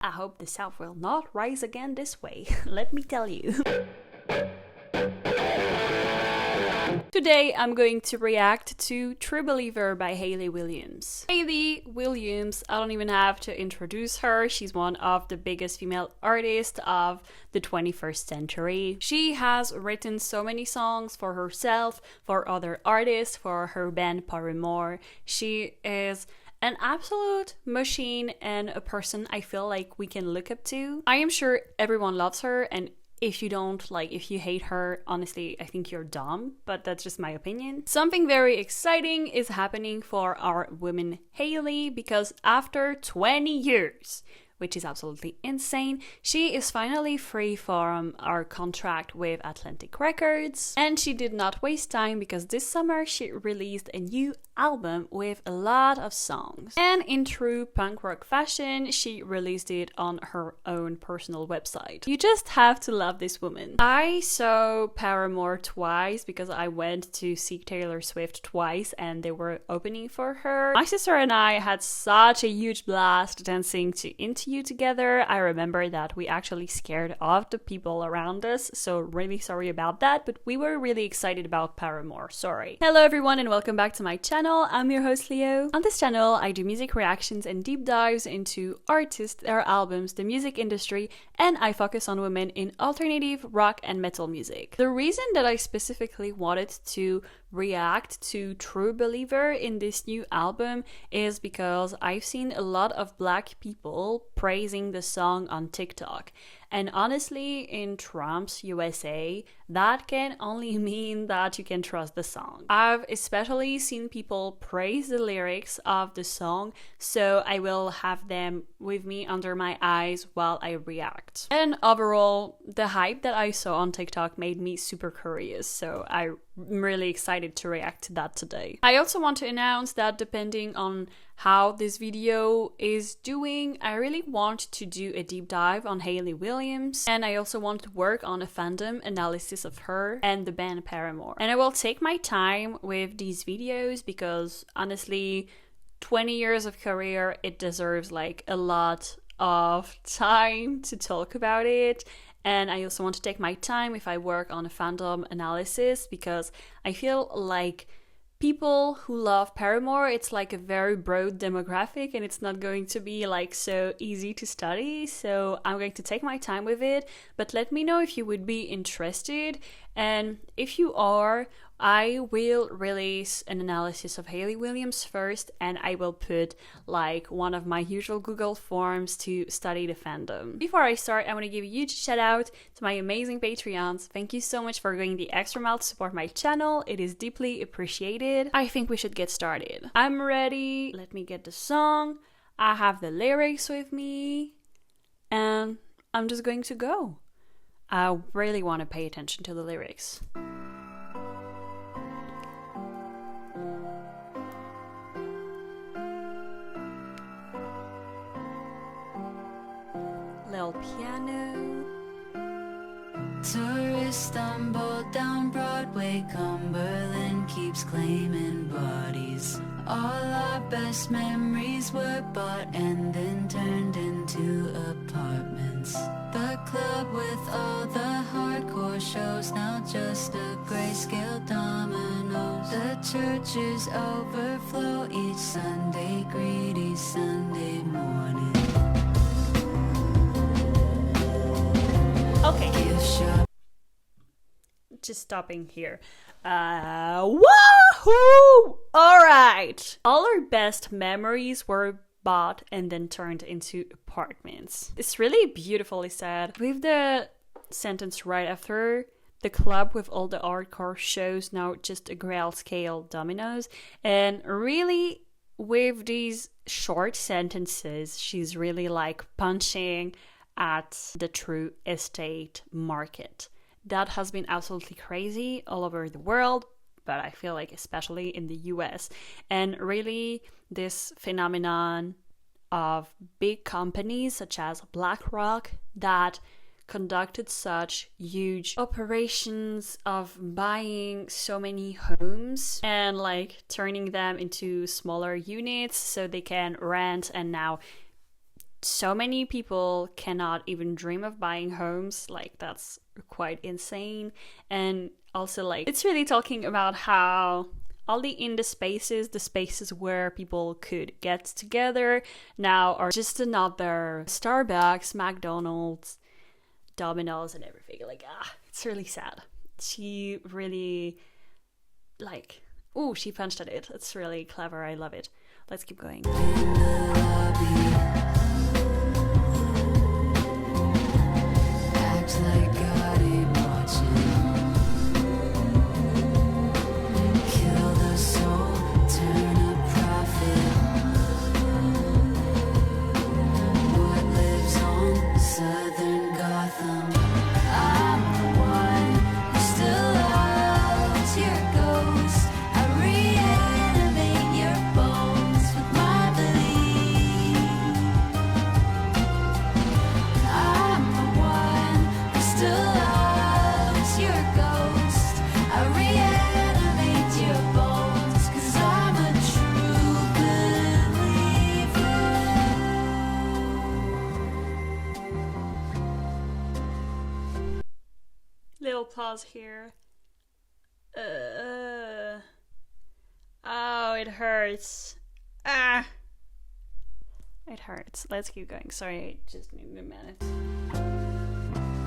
I hope the South will not rise again this way, let me tell you. Today I'm going to react to True Believer by Hayley Williams. Hayley Williams, I don't even have to introduce her. She's one of the biggest female artists of the 21st century. She has written so many songs for herself, for other artists, for her band Paramore. She is an absolute machine and a person I feel like we can look up to. I am sure everyone loves her, and if you don't, if you hate her, honestly, I think you're dumb, but that's just my opinion. Something very exciting is happening for our woman Hayley, because after 20 years, which is absolutely insane, she is finally free from our contract with Atlantic Records. And she did not waste time, because this summer she released a new album with a lot of songs. And in true punk rock fashion, she released it on her own personal website. You just have to love this woman. I saw Paramore twice because I went to see Taylor Swift twice and they were opening for her. My sister and I had such a huge blast dancing to Into You together. I remember that we actually scared off the people around us, so really sorry about that, but we were really excited about Paramore, sorry. Hello everyone and welcome back to my channel. I'm your host Leo. On this channel I do music reactions and deep dives into artists, their albums, the music industry, and I focus on women in alternative, rock and metal music. The reason that I specifically wanted to react to True Believer in this new album is because I've seen a lot of black people praising the song on TikTok. And honestly, in Trump's USA, that can only mean that you can trust the song. I've especially seen people praise the lyrics of the song, so I will have them with me under my eyes while I react. And overall, the hype that I saw on TikTok made me super curious, so I'm really excited to react to that today. I also want to announce that depending on how this video is doing, I really want to do a deep dive on Hayley Williams, and I also want to work on a fandom analysis of her and the band Paramore. And I will take my time with these videos because honestly, 20 years of career, it deserves a lot of time to talk about it. And I also want to take my time if I work on a fandom analysis, because I feel like people who love Paramore, it's a very broad demographic and it's not going to be so easy to study. So I'm going to take my time with it, but let me know if you would be interested. And if you are, I will release an analysis of Hayley Williams first, and I will put one of my usual Google forms to study the fandom. Before I start, I want to give a huge shout out to my amazing Patreons. Thank you so much for going the extra mile to support my channel. It is deeply appreciated. I think we should get started. I'm ready. Let me get the song. I have the lyrics with me, and I'm just going to go. I really want to pay attention to the lyrics. Little piano. Tourists stumble down Broadway, Cumberland keeps claiming bodies. All our best memories were bought and then turned into apartments. The club with all the hardcore shows, now just a grayscale dominoes. The churches overflow each Sunday, greedy Sunday morning. Okay. Just stopping here. Woohoo! Alright! All our best memories were bought and then turned into apartments. It's really beautifully said. With the sentence right after, the club with all the hardcore shows, now just a grayscale dominoes. And really, with these short sentences, she's really punching at the true estate market. That has been absolutely crazy all over the world, but I feel especially in the US. And really, this phenomenon of big companies such as BlackRock that conducted such huge operations of buying so many homes and turning them into smaller units so they can rent and now so many people cannot even dream of buying homes. Like, that's quite insane. And also, like, it's really talking about how all the indie spaces, the spaces where people could get together, now are just another Starbucks, McDonald's, Domino's, and everything. Like, it's really sad. She really, like, she punched at it. It's really clever. I love it. Let's keep going. Like God ain't watching. Kill the soul, turn a profit. What lives on Southern Gotham? I'm the one who still loves your ghost. I reanimate your bones with my belief. I'm the one still loves your ghost. I reanimate your bones, 'cause I'm a true believer. Little pause here. Oh, it hurts. It hurts. Let's keep going. Sorry, I just need a minute.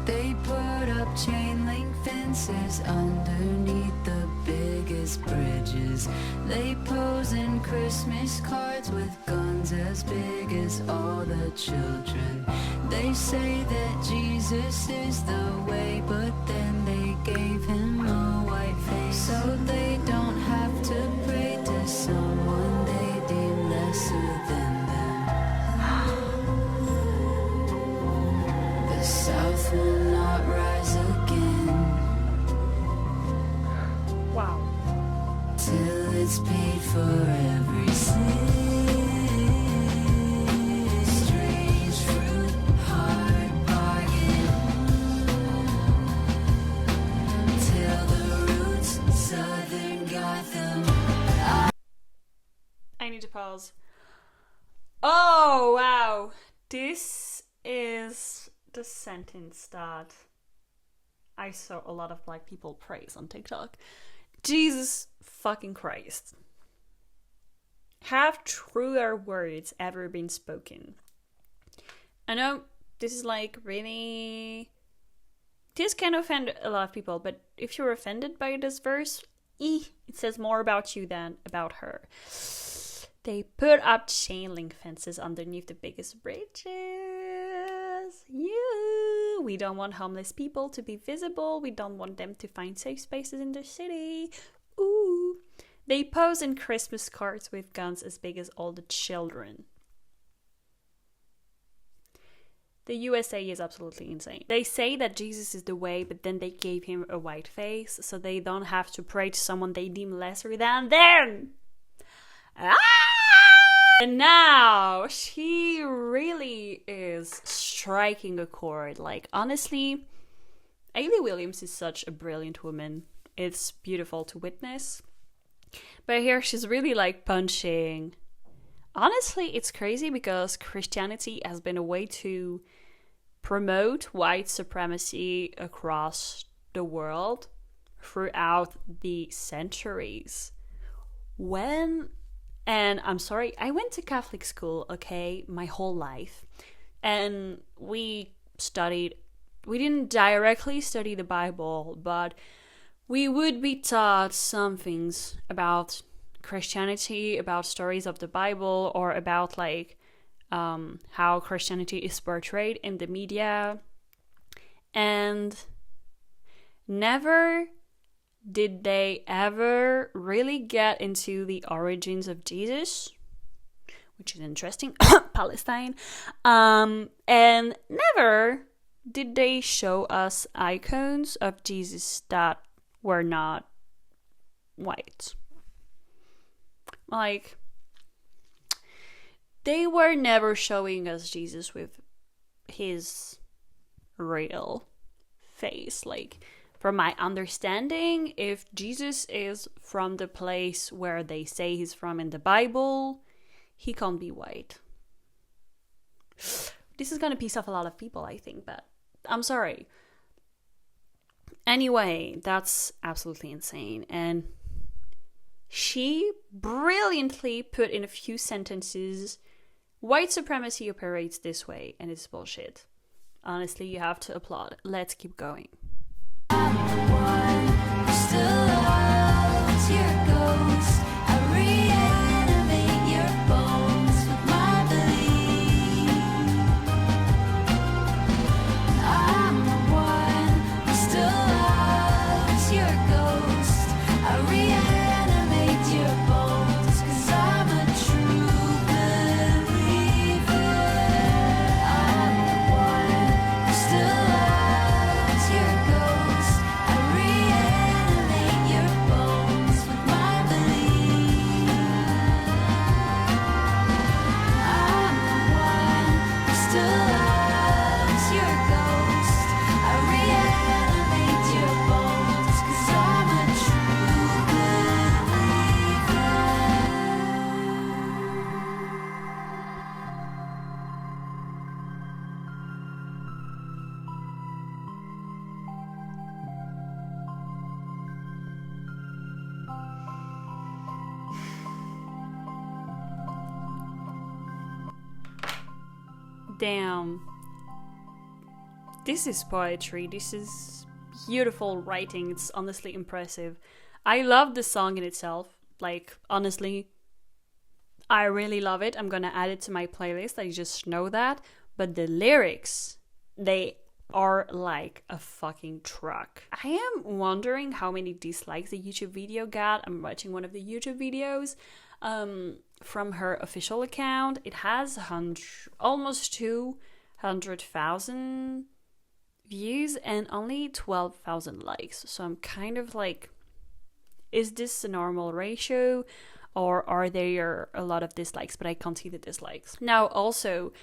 They put up chain link fences underneath the biggest bridges. They pose in Christmas cards with guns as big as all the children. They say that Jesus is the way, but then they gave him a white face, so they don't have to pray to someone they deem lesser than them. The South will not rise again. Wow. Till it's paid for every sin. Strange fruit, hard bargain. Till the roots, Southern Gotham. I need to pause. Oh, wow. This is the sentence that I saw a lot of black people praise on TikTok. Jesus fucking Christ. Have truer words ever been spoken? I know this is like really... This can offend a lot of people, but if you're offended by this verse, it says more about you than about her. They put up chain link fences underneath the biggest bridges. We don't want homeless people to be visible. We don't want them to find safe spaces in the city. Ooh. They pose in Christmas cards with guns as big as all the children. The USA is absolutely insane. They say that Jesus is the way, but then they gave him a white face, so they don't have to pray to someone they deem lesser than them. And now she really is striking a chord. Like, honestly, Hayley Williams is such a brilliant woman. It's beautiful to witness. But here she's really like punching. Honestly, it's crazy because Christianity has been a way to promote white supremacy across the world throughout the centuries. And I'm sorry, I went to Catholic school, okay, my whole life. And we didn't directly study the Bible, but we would be taught some things about Christianity, about stories of the Bible, or about like how Christianity is portrayed in the media. And never did they ever really get into the origins of Jesus, which is interesting, Palestine. And never did they show us icons of Jesus that were not white. Like, they were never showing us Jesus with his real face. Like, from my understanding, if Jesus is from the place where they say he's from in the Bible, he can't be white. This is gonna piss off a lot of people, I think, but I'm sorry. Anyway, that's absolutely insane. And she brilliantly put in a few sentences, white supremacy operates this way, and it's bullshit. Honestly, you have to applaud. Let's keep going. Damn. This is poetry. This is beautiful writing. It's honestly impressive. I love the song in itself. Like, honestly, I really love it. I'm gonna add it to my playlist. I just know that. But the lyrics, they are like a fucking truck. I am wondering how many dislikes the YouTube video got. I'm watching one of the YouTube videos from her official account. It has almost 200,000 views and only 12,000 likes. So I'm kind of like, is this a normal ratio, or are there a lot of dislikes? But I can't see the dislikes. Now, also,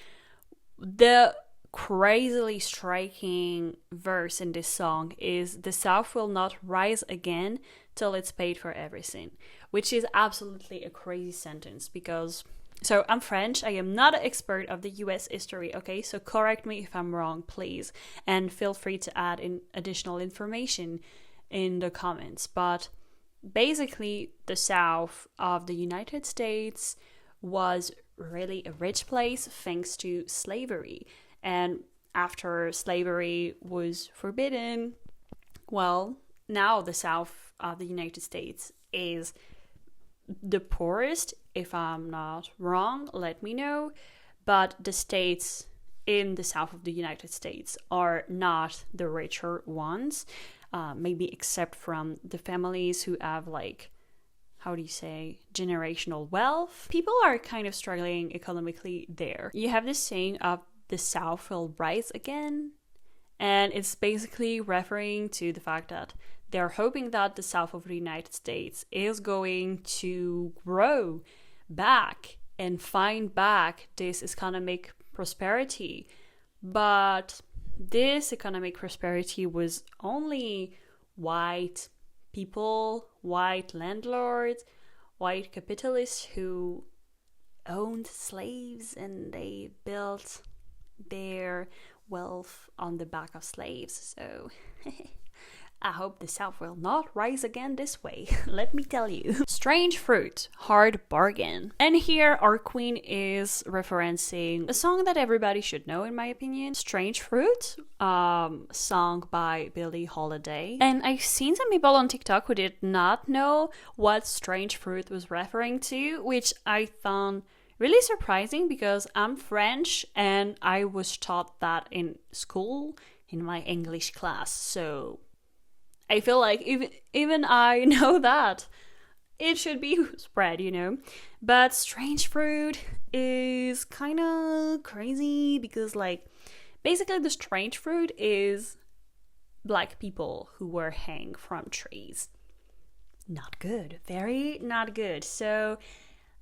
the crazily striking verse in this song is, "The South will not rise again till it's paid for everything," which is absolutely a crazy sentence because, so I'm French, I am not an expert of the US history, okay? So correct me if I'm wrong, please. And feel free to add in additional information in the comments. But basically, the South of the United States was really a rich place thanks to slavery. And after slavery was forbidden, well, now the South of the United States is the poorest. If I'm not wrong, let me know. But the states in the South of the United States are not the richer ones, maybe except from the families who have, like, how do you say, generational wealth. People are kind of struggling economically there. You have this saying of the South will rise again, and it's basically referring to the fact that they're hoping that the South of the United States is going to grow back and find back this economic prosperity. But this economic prosperity was only white people, white landlords, white capitalists who owned slaves, and they built their wealth on the back of slaves. So I hope the South will not rise again this way, let me tell you. Strange fruit, hard bargain. And here our queen is referencing a song that everybody should know, in my opinion. Strange Fruit, song by Billie Holiday. And I've seen some people on TikTok who did not know what Strange Fruit was referring to, which I found really surprising because I'm French and I was taught that in school in my English class. So I feel like even I know that it should be spread, you know. But Strange Fruit is kind of crazy because, like, basically the strange fruit is black people who were hanged from trees. Not good. Very not good. So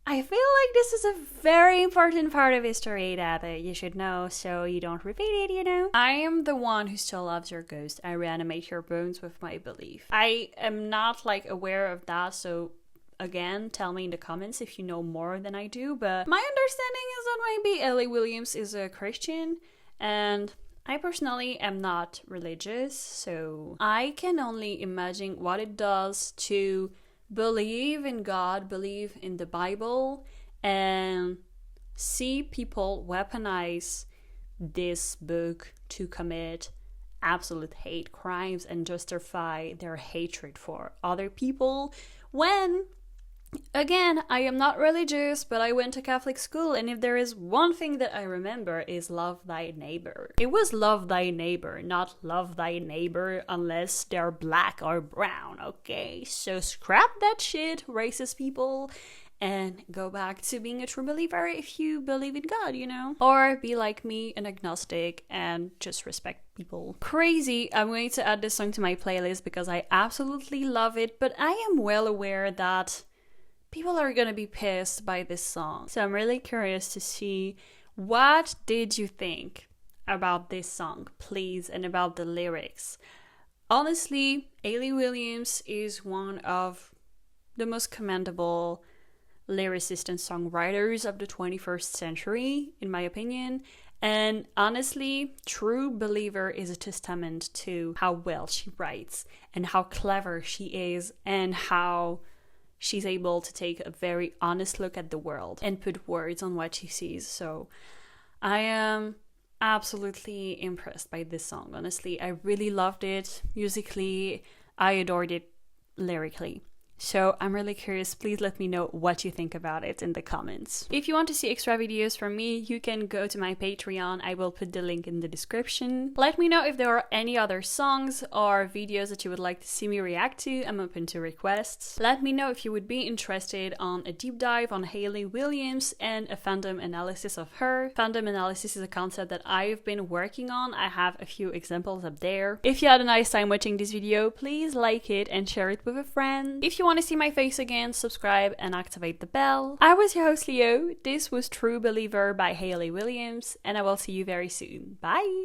I feel like this is a very important part of history that you should know so you don't repeat it, you know? I am the one who still loves your ghost. I reanimate your bones with my belief. I am not, like, aware of that, so again, tell me in the comments if you know more than I do, but my understanding is that maybe Hayley Williams is a Christian, and I personally am not religious, so I can only imagine what it does to believe in God, believe in the Bible, and see people weaponize this book to commit absolute hate crimes and justify their hatred for other people when, again, I am not religious, but I went to Catholic school, and if there is one thing that I remember is love thy neighbor. It was love thy neighbor, not love thy neighbor unless they're black or brown, okay? So scrap that shit, racist people, and go back to being a true believer if you believe in God, you know? Or be like me, an agnostic, and just respect people. Crazy, I'm going to add this song to my playlist because I absolutely love it, but I am well aware that people are gonna be pissed by this song. So I'm really curious to see, what did you think about this song, please, and about the lyrics? Honestly, Hayley Williams is one of the most commendable lyricists and songwriters of the 21st century, in my opinion. And honestly, True Believer is a testament to how well she writes and how clever she is and how she's able to take a very honest look at the world and put words on what she sees. So I am absolutely impressed by this song. Honestly, I really loved it. Musically, I adored it lyrically. So I'm really curious, please let me know what you think about it in the comments. If you want to see extra videos from me, you can go to my Patreon. I will put the link in the description. Let me know if there are any other songs or videos that you would like to see me react to. I'm open to requests. Let me know if you would be interested on a deep dive on Hayley Williams and a fandom analysis of her. Fandom analysis is a concept that I've been working on. I have a few examples up there. If you had a nice time watching this video, please like it and share it with a friend. If you want to see my face again, subscribe and activate the bell. I was your host Leo. This was True Believer by Hayley Williams, and I will see you very soon. Bye!